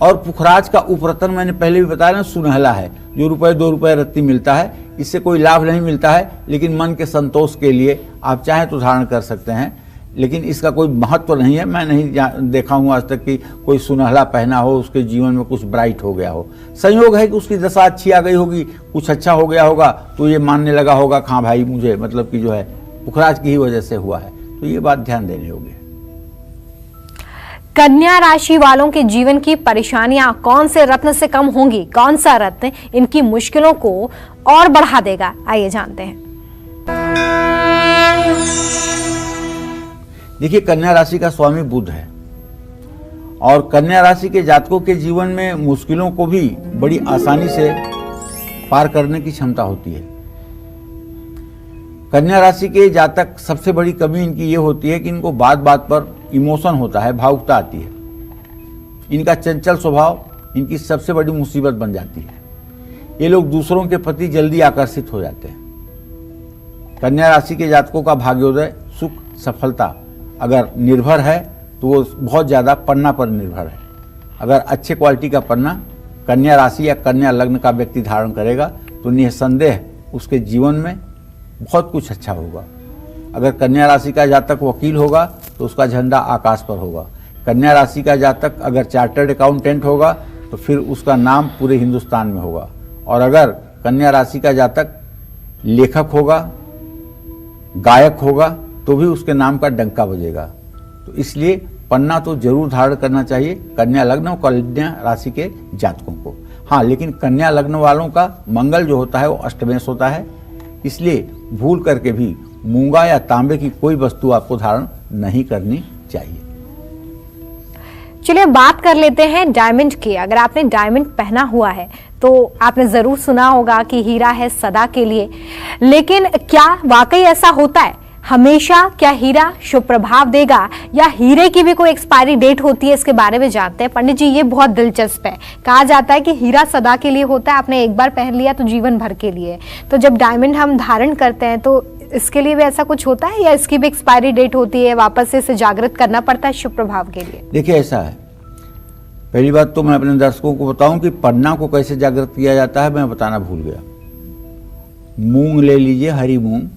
और पुखराज का उपरतन मैंने पहले भी बताया ना, सुनहला है। जो रुपए 2 रुपए रत्ती मिलता है, इससे कोई लाभ नहीं मिलता है, लेकिन मन के संतोष के लिए आप चाहें तो धारण कर सकते हैं, लेकिन इसका कोई महत्व नहीं है। मैं नहीं देखा हूँ आज तक कि कोई सुनहला पहना हो, उसके जीवन में कुछ ब्राइट हो गया हो। संयोग है कि उसकी दशा अच्छी आ गई होगी, कुछ अच्छा हो गया होगा, तो ये मानने लगा होगा हाँ भाई मुझे मतलब कि जो है पुखराज की ही वजह से हुआ है। तो ये बात ध्यान देनी होगी। कन्या राशि वालों के जीवन की परेशानियां कौन से रत्न से कम होंगी? कौन सा रत्न इनकी मुश्किलों को और बढ़ा देगा? आइए जानते हैं। देखिए, कन्या राशि का स्वामी बुध है और कन्या राशि के जातकों के जीवन में मुश्किलों को भी बड़ी आसानी से पार करने की क्षमता होती है। कन्या राशि के जातक सबसे बड़ी कमी इनकी ये होती है कि इनको बात बात पर इमोशन होता है, भावुकता आती है। इनका चंचल स्वभाव इनकी सबसे बड़ी मुसीबत बन जाती है। ये लोग दूसरों के प्रति जल्दी आकर्षित हो जाते हैं। कन्या राशि के जातकों का भाग्योदय, सुख, सफलता अगर निर्भर है तो वो बहुत ज़्यादा पन्ना पर निर्भर है। अगर अच्छे क्वालिटी का पन्ना कन्या राशि या कन्या लग्न का व्यक्ति धारण करेगा तो निसंदेह उसके जीवन में बहुत कुछ अच्छा होगा। अगर कन्या राशि का जातक वकील होगा तो उसका झंडा आकाश पर होगा। कन्या राशि का जातक अगर चार्टर्ड अकाउंटेंट होगा तो फिर उसका नाम पूरे हिंदुस्तान में होगा। और अगर कन्या राशि का जातक लेखक होगा, गायक होगा, तो भी उसके नाम का डंका बजेगा। तो इसलिए पन्ना तो जरूर धारण करना चाहिए कन्या लग्न और कन्या राशि के जातकों को। हाँ, लेकिन कन्या लग्न वालों का मंगल जो होता है वो अष्टमेश होता है, इसलिए भूल करके भी मूंगा या तांबे की कोई वस्तु आपको धारण नहीं करनी चाहिए। चलिए बात कर लेते हैं डायमंड की। अगर आपने डायमंड पहना हुआ है तो आपने जरूर सुना होगा कि हीरा है सदा के लिए, लेकिन क्या वाकई ऐसा होता है? हमेशा क्या हीरा शुभ प्रभाव देगा या हीरे की भी कोई एक्सपायरी डेट होती है? इसके बारे में जानते हैं। पंडित जी, ये बहुत दिलचस्प है। कहा जाता है कि हीरा सदा के लिए होता है, आपने एक बार पहन लिया तो जीवन भर के लिए। तो जब डायमंड हम धारण करते हैं तो इसके लिए भी ऐसा कुछ होता है या इसकी भी एक्सपायरी डेट होती है? वापस से इसे जागृत करना पड़ता है शुभ प्रभाव के लिए? देखिए, ऐसा है। पहली बात तो मैं अपने दर्शकों को बताऊं कि पन्ना को कैसे जागृत किया जाता है, मैं बताना भूल गया। मूंग ले लीजिए, हरी मूंग,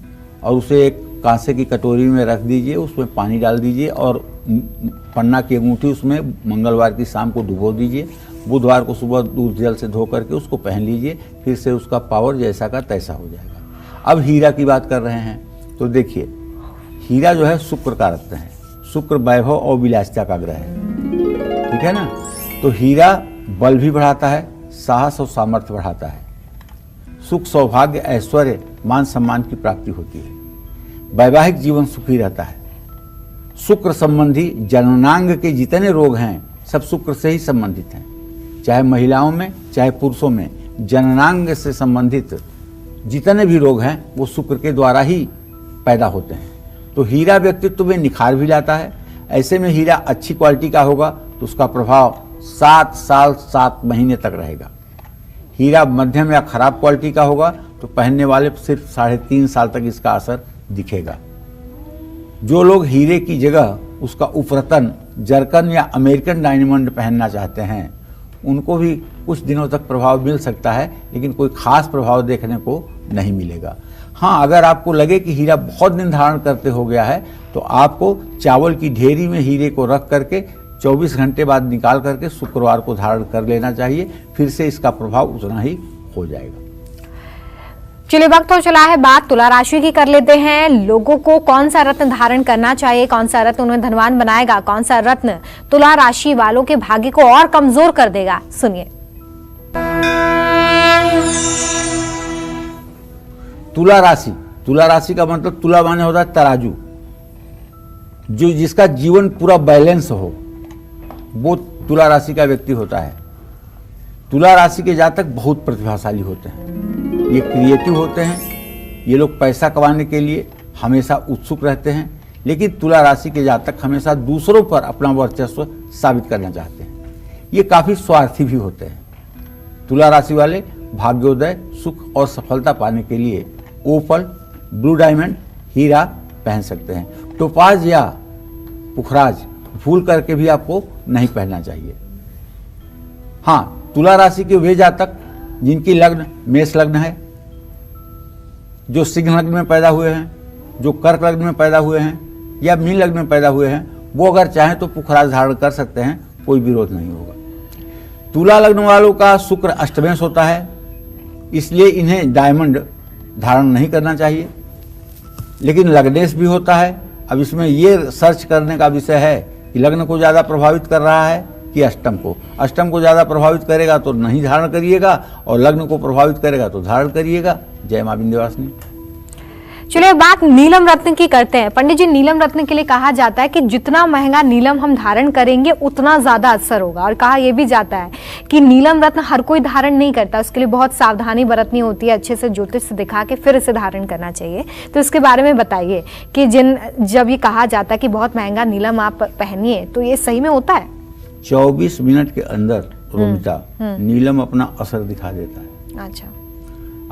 और उसे एक कांसे की कटोरी में रख दीजिए, उसमें पानी डाल दीजिए और पन्ना की अंगूठी उसमें मंगलवार की शाम को डुबो दीजिए। बुधवार को सुबह दूध जल से धो करके उसको पहन लीजिए, फिर से उसका पावर जैसा का तैसा हो जाएगा। अब हीरा की बात कर रहे हैं तो देखिए, हीरा जो है शुक्र का रत्न है। शुक्र वैभव और विलासिता का ग्रह है, ठीक है ना। तो हीरा बल भी बढ़ाता है, साहस और सामर्थ्य बढ़ाता है। सुख, सौभाग्य, ऐश्वर्य, मान सम्मान की प्राप्ति होती है। वैवाहिक जीवन सुखी रहता है। शुक्र संबंधी जननांग के जितने रोग हैं सब शुक्र से ही संबंधित हैं, चाहे महिलाओं में चाहे पुरुषों में। जननांग से संबंधित जितने भी रोग हैं वो शुक्र के द्वारा ही पैदा होते हैं। तो हीरा व्यक्तित्व में निखार भी लाता है। ऐसे में हीरा अच्छी क्वालिटी का होगा तो उसका प्रभाव 7 साल 7 महीने तक रहेगा। हीरा मध्यम या खराब क्वालिटी का होगा तो पहनने वाले सिर्फ 3.5 साल तक इसका असर दिखेगा। जो लोग हीरे की जगह उसका उपरतन जरकन या अमेरिकन डायमंड पहनना चाहते हैं उनको भी कुछ दिनों तक प्रभाव मिल सकता है, लेकिन कोई खास प्रभाव देखने को नहीं मिलेगा। हाँ, अगर आपको लगे कि हीरा बहुत दिन धारण करते हो गया है तो आपको चावल की ढेरी में हीरे को रख करके 24 घंटे बाद निकाल करके शुक्रवार को धारण कर लेना चाहिए, फिर से इसका प्रभाव उतना ही हो जाएगा। चलिए वक्त हो चला है बात तुला राशि की कर लेते हैं। लोगों को कौन सा रत्न धारण करना चाहिए, कौन सा रत्न उन्हें धनवान बनाएगा, कौन सा रत्न तुला राशि वालों के भाग्य को और कमजोर कर देगा, सुनिए। तुला राशि, तुला राशि का मतलब तुला माने होता है तराजू। जो जिसका जीवन पूरा बैलेंस हो वो तुला राशि का व्यक्ति होता है। तुला राशि के जातक बहुत प्रतिभाशाली होते हैं, ये क्रिएटिव होते हैं। ये लोग पैसा कमाने के लिए हमेशा उत्सुक रहते हैं, लेकिन तुला राशि के जातक हमेशा दूसरों पर अपना वर्चस्व साबित करना चाहते हैं। ये काफी स्वार्थी भी होते हैं। तुला राशि वाले भाग्योदय, सुख और सफलता पाने के लिए ओपल, ब्लू डायमंड, हीरा पहन सकते हैं। टोपाज या पुखराज भूल करके भी आपको नहीं पहनना चाहिए। हाँ, तुला राशि के वे जातक जिनकी लग्न मेष लग्न है, जो सिंह लग्न में पैदा हुए हैं, जो कर्क लग्न में पैदा हुए हैं या मीन लग्न में पैदा हुए हैं, वो अगर चाहें तो पुखराज धारण कर सकते हैं, कोई विरोध नहीं होगा। तुला लग्न वालों का शुक्र अष्टमेश होता है, इसलिए इन्हें डायमंड धारण नहीं करना चाहिए। लेकिन लग्नेश भी होता है। अब इसमें ये सर्च करने का विषय है कि लग्न को ज़्यादा प्रभावित कर रहा है कि अष्टम को। अष्टम को ज़्यादा प्रभावित करेगा तो नहीं धारण करिएगा, और लग्न को प्रभावित करेगा तो धारण करिएगा। जय मां विंध्यवासिनी। चलिए बात नीलम रत्न की करते हैं। पंडित जी, नीलम रत्न के लिए कहा जाता है कि जितना महंगा नीलम हम धारण करेंगे उतना ज्यादा असर होगा, और कहा यह भी जाता है कि नीलम रत्न हर कोई धारण नहीं करता, उसके लिए बहुत सावधानी बरतनी होती है, अच्छे से ज्योतिष से दिखा के फिर इसे धारण करना चाहिए। तो इसके बारे में बताइए कि जब ये कहा जाता है कि बहुत महंगा नीलम आप पहनिए, तो ये सही में होता है? 24 मिनट के अंदर रोमिता नीलम अपना असर दिखा देता है। अच्छा,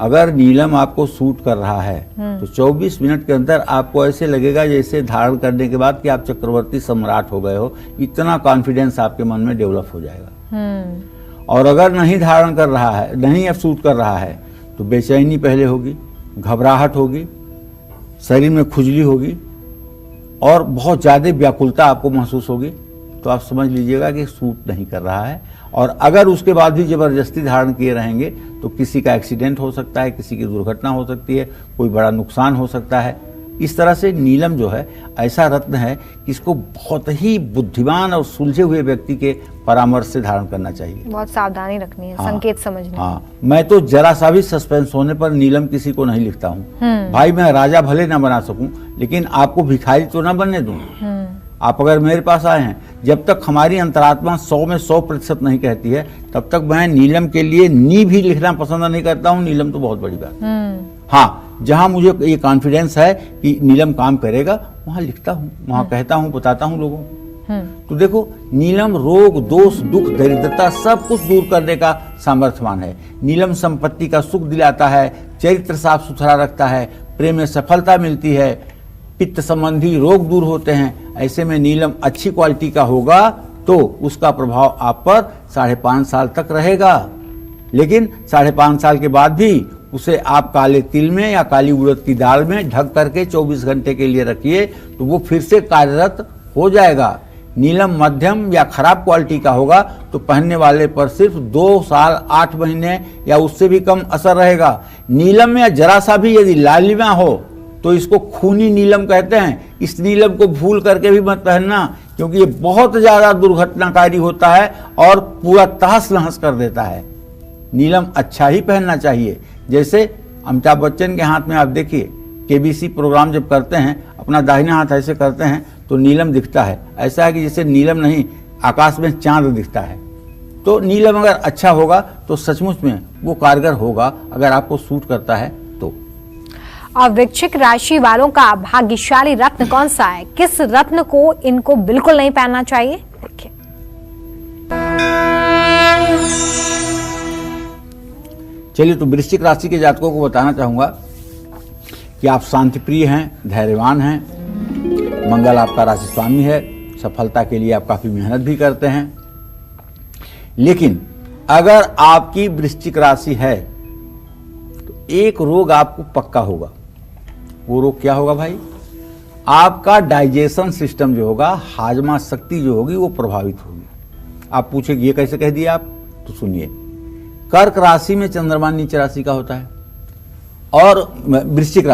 अगर नीलम आपको सूट कर रहा है तो 24 मिनट के अंदर आपको ऐसे लगेगा जैसे धारण करने के बाद कि आप चक्रवर्ती सम्राट हो गए हो। इतना कॉन्फिडेंस आपके मन में डेवलप हो जाएगा। और अगर नहीं धारण कर रहा है, नहीं अब सूट कर रहा है, तो बेचैनी पहले होगी, घबराहट होगी, शरीर में खुजली होगी और बहुत ज़्यादा व्याकुलता आपको महसूस होगी। तो आप समझ लीजिएगा कि सूट नहीं कर रहा है। और अगर उसके बाद भी जबरदस्ती धारण किए रहेंगे तो किसी का एक्सीडेंट हो सकता है, किसी की दुर्घटना हो सकती है, कोई बड़ा नुकसान हो सकता है। इस तरह से नीलम जो है ऐसा रत्न है कि इसको बहुत ही बुद्धिमान और सुलझे हुए व्यक्ति के परामर्श से धारण करना चाहिए। बहुत सावधानी रखनी है, संकेत समझने। हाँ, मैं तो जरा सा भी सस्पेंस होने पर नीलम किसी को नहीं लिखता हूँ। भाई मैं राजा भले ना बना सकूं, लेकिन आपको भिखारी तो ना बनने दूं। आप अगर मेरे पास आए हैं, जब तक हमारी अंतरात्मा 100 में 100% नहीं कहती है, तब तक मैं नीलम के लिए नी भी लिखना पसंद नहीं करता हूँ। नीलम तो बहुत बड़ी बात है। हाँ, जहां मुझे ये कॉन्फिडेंस है कि नीलम काम करेगा, वहां लिखता हूँ, वहां कहता हूँ, बताता हूँ लोगों को। तो देखो, नीलम रोग, दोष, दुख, दरिद्रता सब कुछ दूर करने का सामर्थ्यवान है। नीलम संपत्ति का सुख दिलाता है, चरित्र साफ सुथरा रखता है, प्रेम में सफलता मिलती है, पित्त संबंधी रोग दूर होते हैं। ऐसे में नीलम अच्छी क्वालिटी का होगा तो उसका प्रभाव आप पर 5.5 साल तक रहेगा। लेकिन 5.5 साल के बाद भी उसे आप काले तिल में या काली उड़द की दाल में ढक करके 24 घंटे के लिए रखिए, तो वो फिर से कार्यरत हो जाएगा। नीलम मध्यम या खराब क्वालिटी का होगा तो पहनने वाले पर सिर्फ 2 साल 8 महीने या उससे भी कम असर रहेगा। नीलम में जरा सा भी यदि लालिमा हो तो इसको खूनी नीलम कहते हैं। इस नीलम को भूल करके भी मत पहनना, क्योंकि ये बहुत ज्यादा दुर्घटनाकारी होता है और पूरा तहस नहस कर देता है। नीलम अच्छा ही पहनना चाहिए। जैसे अमिताभ बच्चन के हाथ में आप देखिए, केबीसी प्रोग्राम जब करते हैं, अपना दाहिना हाथ ऐसे करते हैं तो नीलम दिखता है। ऐसा है कि जैसे नीलम नहीं, आकाश में चांद दिखता है। तो नीलम अगर अच्छा होगा तो सचमुच में वो कारगर होगा, अगर आपको सूट करता है तो। और वृश्चिक राशि वालों का भाग्यशाली रत्न कौन सा है? किस रत्न को इनको बिल्कुल नहीं पहनना चाहिए? देखिए, चलिए, तो वृश्चिक राशि के जातकों को बताना चाहूंगा कि आप शांतिप्रिय हैं, धैर्यवान हैं, मंगल आपका राशि स्वामी है, सफलता के लिए आप काफी मेहनत भी करते हैं। लेकिन अगर आपकी वृश्चिक राशि है तो एक रोग आपको पक्का होगा। वो रोग क्या होगा भाई? आपका डाइजेशन सिस्टम जो होगा, हाजमा शक्ति जो होगी वो प्रभावित होगी। आप पूछेंगे ये कैसे कह दिया आप? तो सुनिए, कर्क राशि में चंद्रमा नीच राशि का होता है और वृश्चिक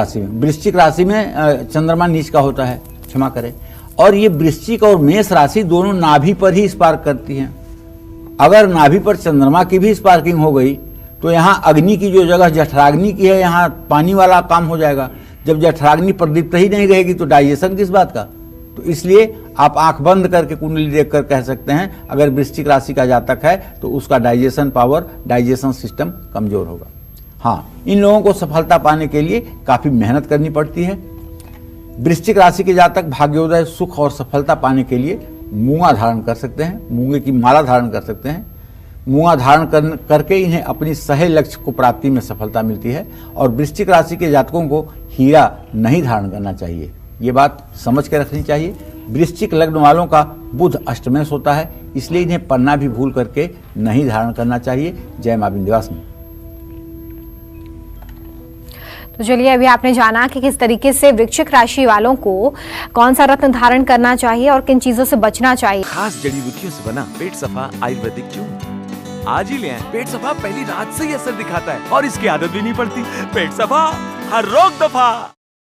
राशि में चंद्रमा नीच का होता है, क्षमा करें। और ये वृश्चिक और मेष राशि दोनों नाभि पर ही स्पार्क करती हैं। अगर नाभि पर चंद्रमा की भी स्पार्किंग हो गई तो यहाँ अग्नि की जो जगह जठराग्नि की है, यहाँ पानी वाला काम हो जाएगा। जब जठराग्नि प्रदीप्त ही नहीं रहेगी तो डाइजेशन किस बात का? तो इसलिए आप आंख बंद करके कुंडली देखकर कह सकते हैं, अगर वृश्चिक राशि का जातक है तो उसका डाइजेशन पावर, डाइजेशन सिस्टम कमजोर होगा। हाँ, इन लोगों को सफलता पाने के लिए काफी मेहनत करनी पड़ती है। वृश्चिक राशि के जातक भाग्योदय, सुख और सफलता पाने के लिए मूंगा धारण कर सकते हैं, मूंगे की माला धारण कर सकते हैं। मूंगा धारण करके इन्हें अपनी सहे लक्ष्य को प्राप्ति में सफलता मिलती है। और वृश्चिक राशि के जातकों को हीरा नहीं धारण करना चाहिए, ये बात समझ के रखनी चाहिए। वृश्चिक लग्न वालों का बुध अष्टमेश होता है, इसलिए इन्हें पन्ना भी भूल करके नहीं धारण करना चाहिए। जय मां विंध्यवासिनी। तो चलिए, अभी आपने जाना कि किस तरीके से वृश्चिक राशि वालों को कौन सा रत्न धारण करना चाहिए और किन चीजों से बचना चाहिए। खास जड़ी बूटियों से बना पेट सफा आयुर्वेदिक चूर्ण आज ही ले आएं। पेट सफा पहली रात से ही असर दिखाता है और इसकी आदत भी नहीं पड़ती। पेट सफा, हर रोग दफा।